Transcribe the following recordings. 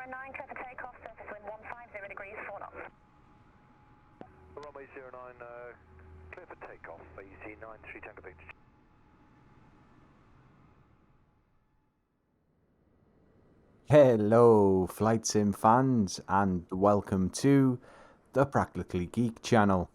09, clear for takeoff, surface wind 150 degrees, 4 knots. Runway 09, clear for takeoff, easy 93 Tango Victor. Hello Flight Sim fans and welcome to the Practically Geek channel.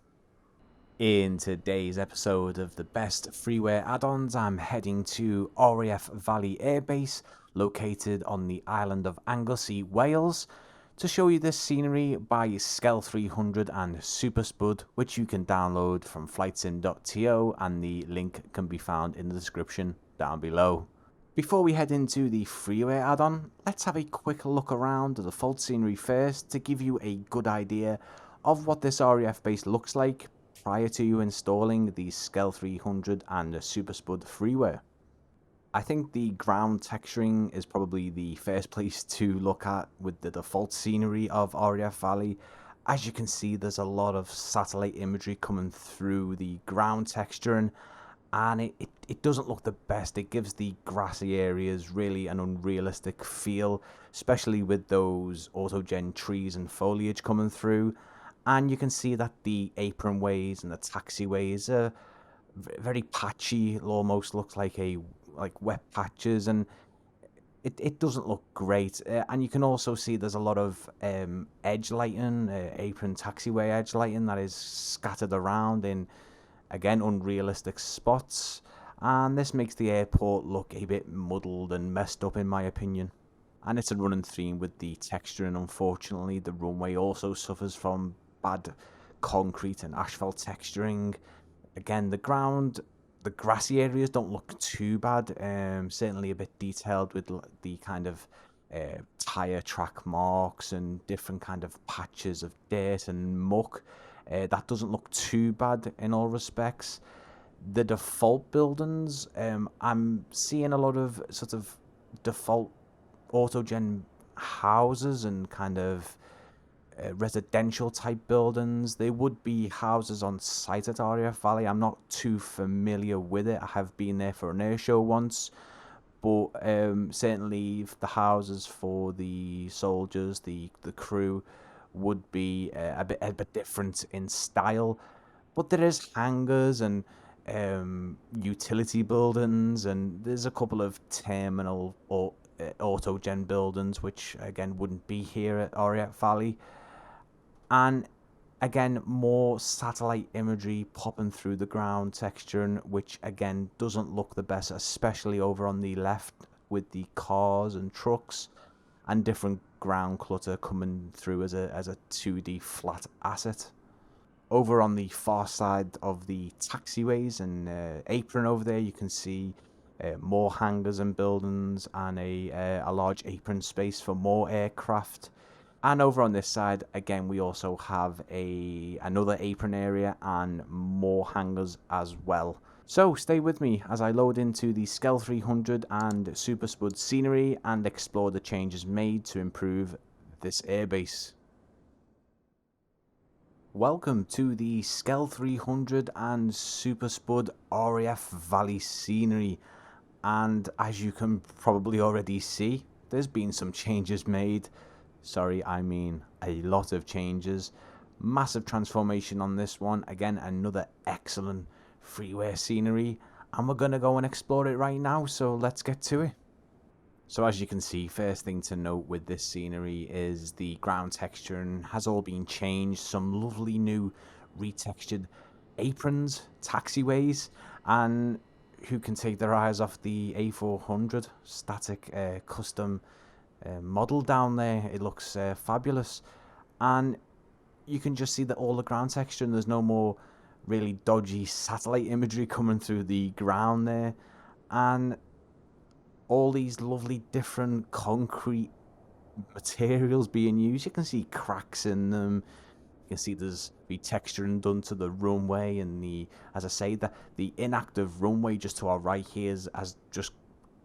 In today's episode of the best freeware add-ons, I'm heading to RAF Valley Air Base located on the island of Anglesey, Wales, to show you this scenery by Skell 300 and Super Spud, which you can download from flightsim.to, and the link can be found in the description down below. Before we head into the Freeware add-on, let's have a quick look around the default scenery first to give you a good idea of what this RAF base looks like prior to you installing the Skell 300 and the Super Spud Freeware. I think the ground texturing is probably the first place to look at with the default scenery of RAF Valley. As you can see, there's a lot of satellite imagery coming through the ground texturing, and it doesn't look the best. It gives the grassy areas really an unrealistic feel, especially with those autogen trees and foliage coming through. And you can see that the apron ways and the taxiways are very patchy. It almost looks like wet patches, and it doesn't look great. And you can also see there's a lot of edge lighting, apron taxiway edge lighting that is scattered around in, again, unrealistic spots, and this makes the airport look a bit muddled and messed up in my opinion. And it's a running theme with the texturing. Unfortunately, the runway also suffers from bad concrete and asphalt texturing. Again, the grassy areas don't look too bad, certainly a bit detailed with the kind of tire track marks and different kind of patches of dirt and muck. That doesn't look too bad in all respects. The default buildings, I'm seeing a lot of sort of default autogen houses and kind of residential type buildings. They would be houses on site at RAF Valley. I'm not too familiar with it. I have been there for an air show once, but certainly the houses for the soldiers, the crew, would be a bit different in style. But there is hangars and utility buildings, and there's a couple of terminal or autogen buildings which again wouldn't be here at RAF Valley. And again, more satellite imagery popping through the ground texturing, which again doesn't look the best, especially over on the left with the cars and trucks and different ground clutter coming through as a 2D flat asset. Over on the far side of the taxiways and apron over there, you can see more hangars and buildings and a large apron space for more aircraft. And over on this side, again, we also have another apron area and more hangars as well. So stay with me as I load into the Skell 300 and Super Spud scenery and explore the changes made to improve this airbase. Welcome to the Skell 300 and Super Spud RAF Valley scenery, and as you can probably already see, there's been some changes made. Sorry, I mean a lot of changes. Massive transformation on this one. Again, another excellent freeware scenery, and we're gonna go and explore it right now, so let's get to it. So as you can see, first thing to note with this scenery is the ground texture has all been changed. Some lovely new retextured aprons, taxiways, and who can take their eyes off the A400 static custom model down there. It looks fabulous, and you can just see that all the ground texture, and there's no more really dodgy satellite imagery coming through the ground there, and all these lovely different concrete materials being used. You can see cracks in them. You can see there's retexturing done to the runway, and as I say, the inactive runway just to our right here has just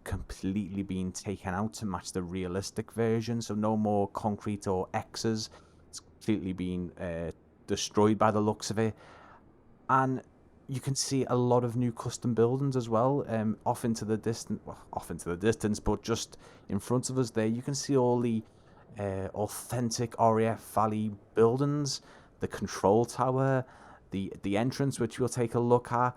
completely been taken out to match the realistic version. So no more concrete or X's. It's completely been destroyed by the looks of it. And you can see a lot of new custom buildings as well, off into the distance, but just in front of us there, you can see all the authentic RAF Valley buildings, the control tower, the entrance, which we'll take a look at.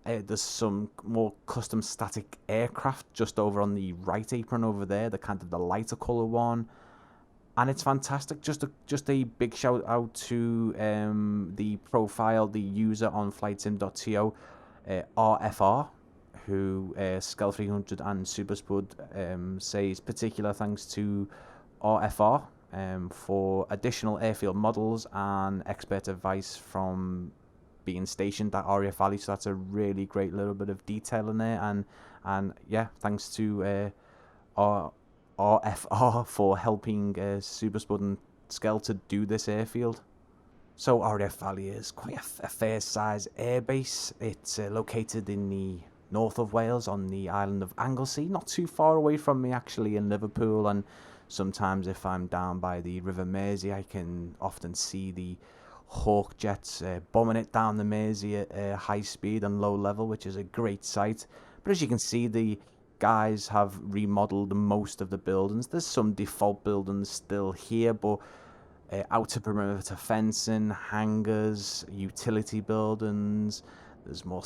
There's some more custom static aircraft just over on the right apron over there, the kind of the lighter colour one. And it's fantastic. Just a big shout out to the profile, the user on flightsim.to, RFR, who Skel 300 and Super Spud says particular thanks to RFR for additional airfield models and expert advice from being stationed at RAF Valley. So that's a really great little bit of detail in there, and yeah, thanks to RFR for helping Super Spud and Skel to do this airfield. So RAF Valley is quite a fair size airbase. It's located in the north of Wales on the island of Anglesey, not too far away from me actually in Liverpool, and sometimes if I'm down by the River Mersey I can often see the Hawk Jets bombing it down the Mersey at high speed and low level, which is a great sight. But as you can see, the guys have remodeled most of the buildings. There's some default buildings still here, but outer perimeter fencing, hangars, utility buildings. There's more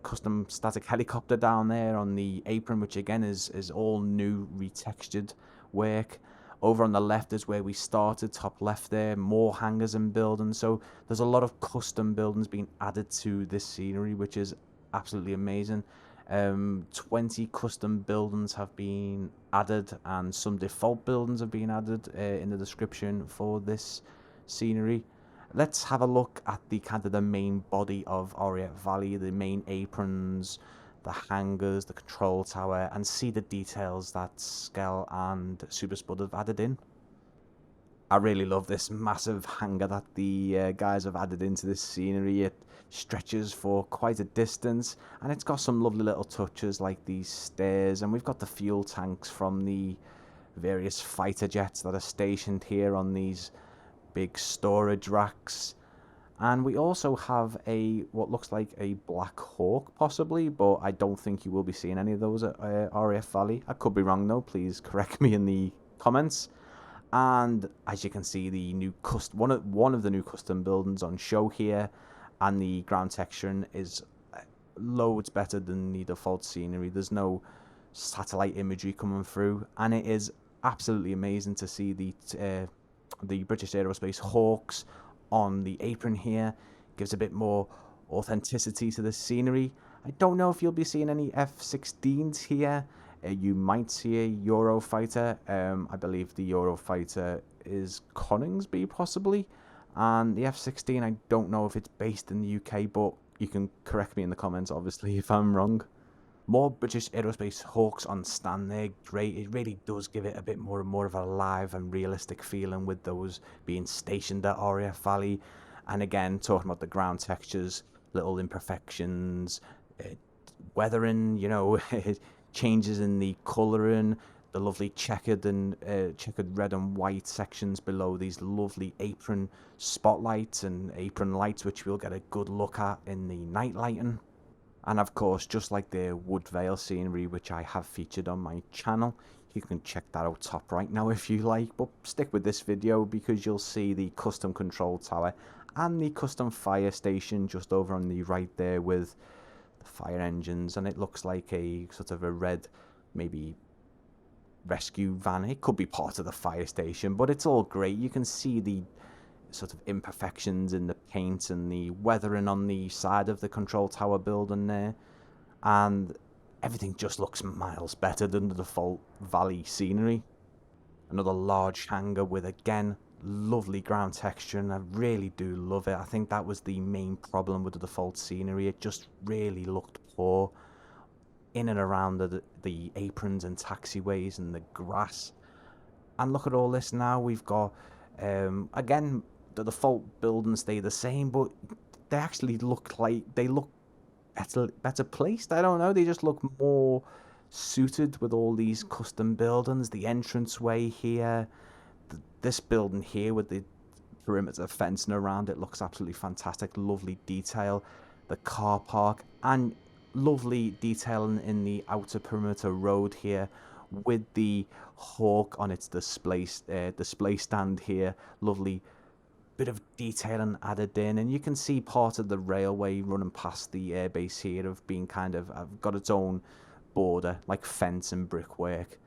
custom static helicopter down there on the apron, which again is all new retextured work. Over on the left is where we started, top left there, more hangars and buildings. So there's a lot of custom buildings being added to this scenery, which is absolutely amazing. 20 custom buildings have been added, and some default buildings have been added in the description for this scenery. Let's have a look at the kind of the main body of RAF Valley, the main aprons, the hangars, the control tower, and see the details that Skel and Super Spud have added in. I really love this massive hangar that the guys have added into this scenery. It stretches for quite a distance, and it's got some lovely little touches like these stairs, and we've got the fuel tanks from the various fighter jets that are stationed here on these big storage racks. And we also have what looks like a Black Hawk possibly, but I don't think you will be seeing any of those at RAF Valley. I could be wrong though, please correct me in the comments. And as you can see, the new one of the new custom buildings on show here, and the ground texturing is loads better than the default scenery. There's no satellite imagery coming through, and it is absolutely amazing to see the British Aerospace Hawks on the apron here. Gives a bit more authenticity to the scenery. I don't know if you'll be seeing any F-16s here. You might see a Eurofighter. I believe the Eurofighter is Coningsby possibly, and the F-16 I don't know if it's based in the UK, but you can correct me in the comments obviously if I'm wrong. More British Aerospace Hawks on stand there, great. It really does give it a bit more of a live and realistic feeling with those being stationed at RAF Valley. And again, talking about the ground textures, little imperfections, weathering, you know, changes in the colouring, the lovely checkered red and white sections below these lovely apron spotlights and apron lights, which we'll get a good look at in the night lighting. And of course, just like the Woodvale scenery, which I have featured on my channel, you can check that out top right now if you like, but stick with this video because you'll see the custom control tower and the custom fire station just over on the right there with the fire engines, and it looks like a sort of a red, maybe rescue van. It could be part of the fire station, but it's all great. You can see the sort of imperfections in the paint and the weathering on the side of the control tower building there, and everything just looks miles better than the default Valley scenery. Another large hangar with again lovely ground texture, and I really do love it. I think that was the main problem with the default scenery. It just really looked poor in and around the aprons and taxiways and the grass. And look at all this now. We've got again, the default buildings stay the same, but they actually look like they look better placed. I don't know, they just look more suited with all these custom buildings. The entranceway here, this building here with the perimeter fencing around it looks absolutely fantastic. Lovely detail. The car park, and lovely detailing in the outer perimeter road here with the Hawk on its display stand here. Lovely bit of detailing added in, and you can see part of the railway running past the airbase here of being kind of got its own border, like fence and brickwork,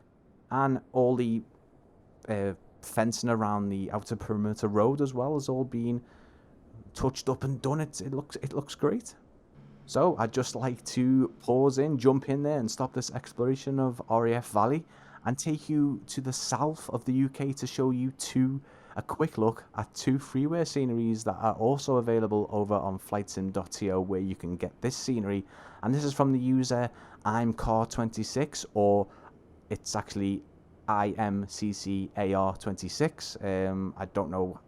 and all the fencing around the outer perimeter road as well has all been touched up and done. It looks great. So I'd just like to jump in there and stop this exploration of RAF Valley and take you to the south of the UK to show you a quick look at 2 Freeware sceneries that are also available over on flightsim.to, where you can get this scenery. And this is from the user ImCar26, or it's actually IMCCAR26. I don't know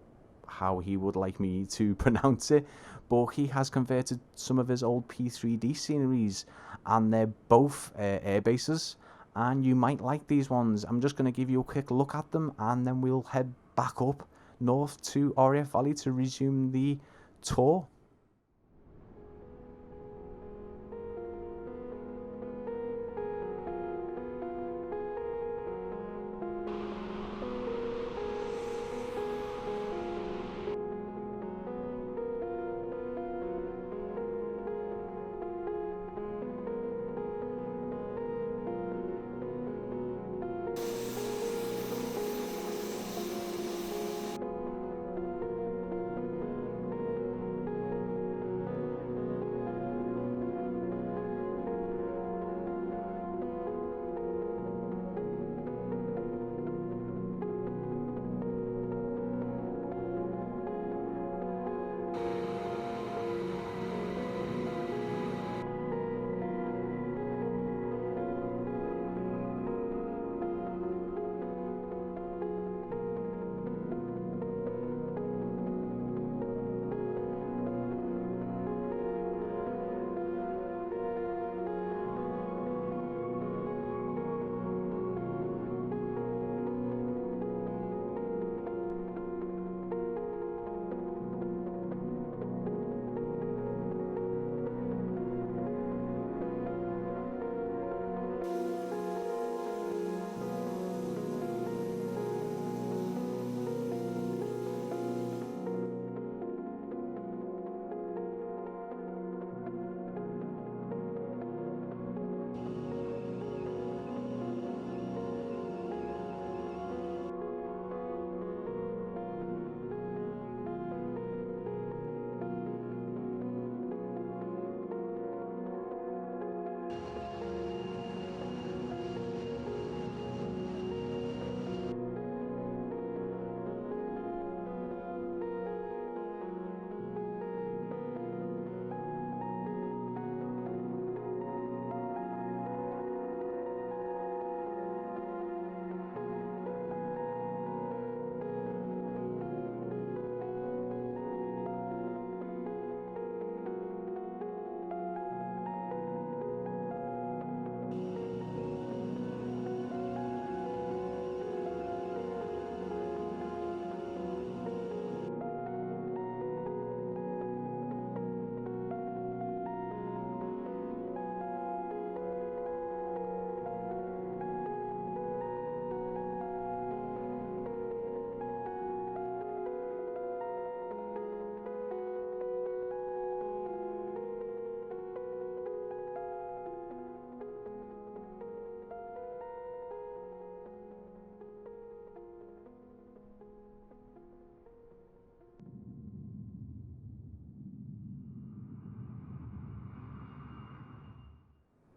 how he would like me to pronounce it, but he has converted some of his old P3D sceneries, and they're both air bases, and you might like these ones. I'm just going to give you a quick look at them, and then we'll head back up north to RAF Valley to resume the tour.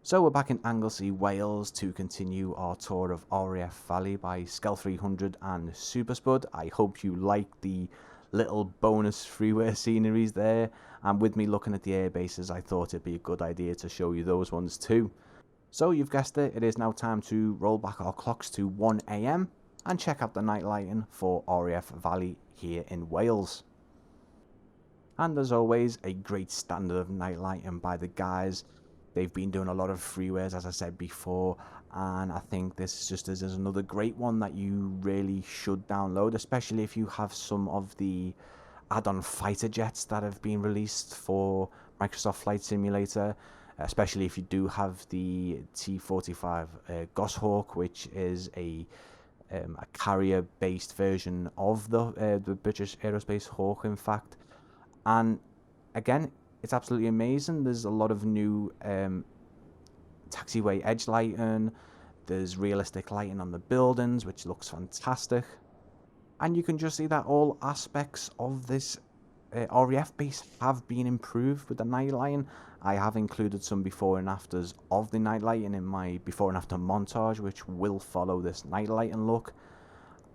So we're back in Anglesey, Wales to continue our tour of RAF Valley by Skel 300 and Super Spud. I hope you like the little bonus Freeware sceneries there, and with me looking at the air bases, I thought it'd be a good idea to show you those ones too. So you've guessed it, it is now time to roll back our clocks to 1 AM and check out the night lighting for RAF Valley here in Wales. And as always, a great standard of night lighting by the guys. They've been doing a lot of Freewares, as I said before, and I think this just is another great one that you really should download, especially if you have some of the add-on fighter jets that have been released for Microsoft Flight Simulator. especially if you do have the T-45 Goshawk, which is a carrier-based version of the British Aerospace Hawk, in fact. And again, it's absolutely amazing. There's a lot of new taxiway edge lighting. There's realistic lighting on the buildings, which looks fantastic. And you can just see that all aspects of this RAF base have been improved with the night lighting. I have included some before and afters of the night lighting in my before and after montage, which will follow this night lighting look.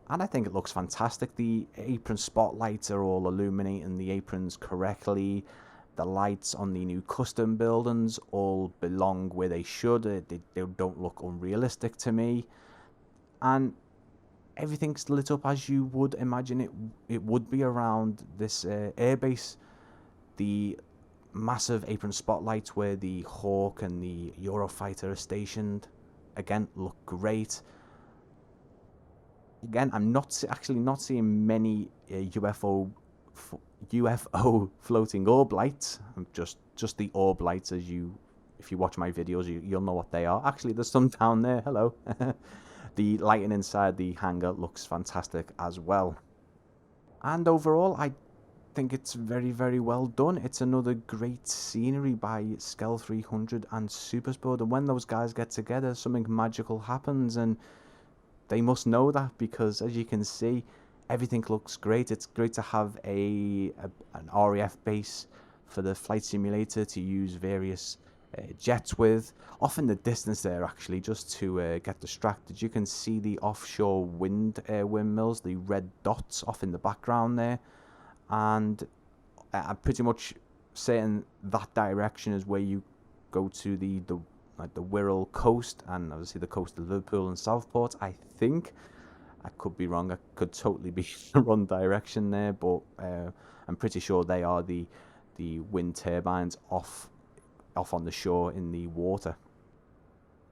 And I think it looks fantastic. The apron spotlights are all illuminating the aprons correctly. The lights on the new custom buildings all belong where they should. They don't look unrealistic to me. And everything's lit up as you would imagine it would be around this airbase. The massive apron spotlights where the Hawk and the Eurofighter are stationed, again, look great. Again, I'm actually not seeing many UFO floating orb lights. Just the orb lights, if you watch my videos, you'll know what they are. Actually, there's some down there. Hello. The lighting inside the hangar looks fantastic as well. And overall, I think it's very, very well done. It's another great scenery by Skel 300 and Supersport. And when those guys get together, something magical happens. And they must know that, because as you can see, everything looks great. It's great to have an RAF base for the flight simulator to use various jets with, off in the distance there, actually, just to get distracted. You can see the offshore windmills, the red dots off in the background there, and I'm pretty much saying that direction is where you go to the Wirral coast, and obviously the coast of Liverpool and Southport. I think I could be wrong. I could totally be the wrong direction there, but I'm pretty sure they are the wind turbines off on the shore in the water.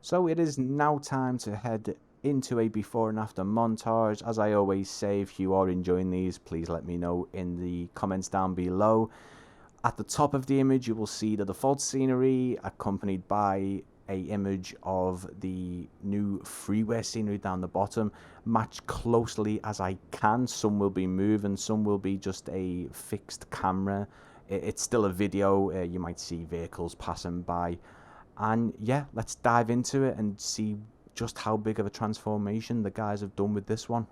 So it is now time to head into a before and after montage. As I always say, if you are enjoying these, please let me know in the comments down below. At the top of the image, you will see the default scenery accompanied by a image of the new Freeware scenery down the bottom. Match closely as I can. Some will be moving, some will be just a fixed camera. It's still a video. You might see vehicles passing by. And yeah, let's dive into it and see just how big of a transformation the guys have done with this one.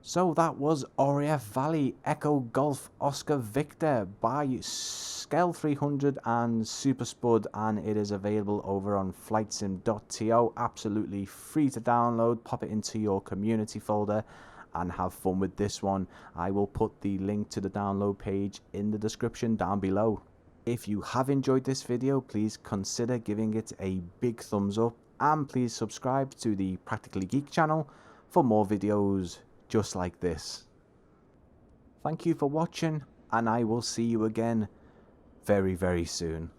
So that was RAF Valley Echo Golf Oscar Victor by Skell 300 and Super Spud, and it is available over on flightsim.to. Absolutely free to download. Pop it into your community folder and have fun with this one. I will put the link to the download page in the description down below. If you have enjoyed this video, please consider giving it a big thumbs up, and please subscribe to the Practically Geek channel for more videos just like this. Thank you for watching, and I will see you again very, very soon.